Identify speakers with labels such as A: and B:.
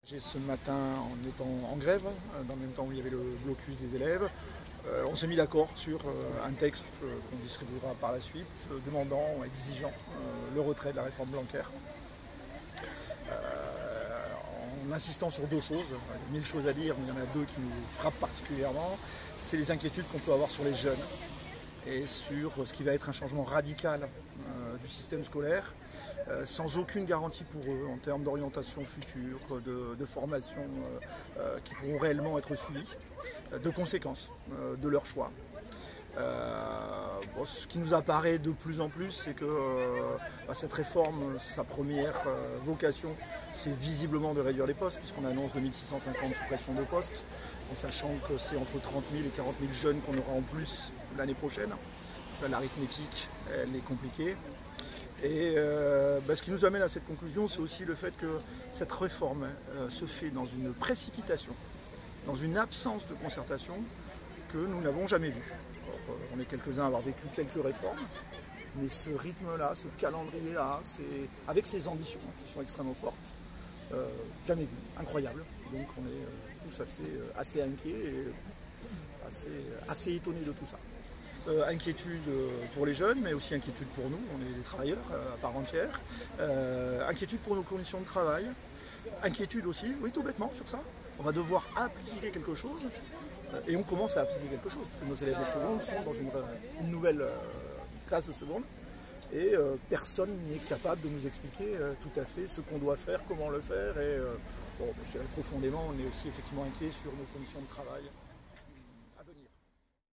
A: Ce matin, en étant en grève, dans le même temps où il y avait le blocus des élèves, on s'est mis d'accord sur un texte qu'on distribuera par la suite, demandant, exigeant le retrait de la réforme Blanquer. En insistant sur deux choses, il y a 1000 choses à dire, mais il y en a deux qui nous frappent particulièrement. C'est les inquiétudes qu'on peut avoir sur les jeunes et sur ce qui va être un changement radical du système scolaire, sans aucune garantie pour eux en termes d'orientation future, de formation qui pourront réellement être suivies, de conséquences de leur choix. Ce qui nous apparaît de plus en plus, c'est que cette réforme, sa première vocation, c'est visiblement de réduire les postes, puisqu'on annonce 2650 suppressions de postes, en sachant que c'est entre 30 000 et 40 000 jeunes qu'on aura en plus l'année prochaine. L'arithmétique, elle est compliquée. Et ce qui nous amène à cette conclusion, c'est aussi le fait que cette réforme se fait dans une précipitation, dans une absence de concertation que nous n'avons jamais vue. On est quelques-uns à avoir vécu quelques réformes, mais ce rythme-là, ce calendrier-là, avec ces ambitions qui sont extrêmement fortes, jamais vu, incroyable. Donc on est tous assez inquiets et assez étonnés de tout ça. Inquiétude pour les jeunes, mais aussi inquiétude pour nous, on est des travailleurs à part entière. Inquiétude pour nos conditions de travail. Inquiétude aussi, oui, tout bêtement sur ça. On va devoir appliquer quelque chose, et on commence à appliquer quelque chose, parce que nos élèves de seconde sont dans une nouvelle classe de seconde, et personne n'est capable de nous expliquer tout à fait ce qu'on doit faire, comment le faire, et je dirais profondément, on est aussi effectivement inquiet sur nos conditions de travail.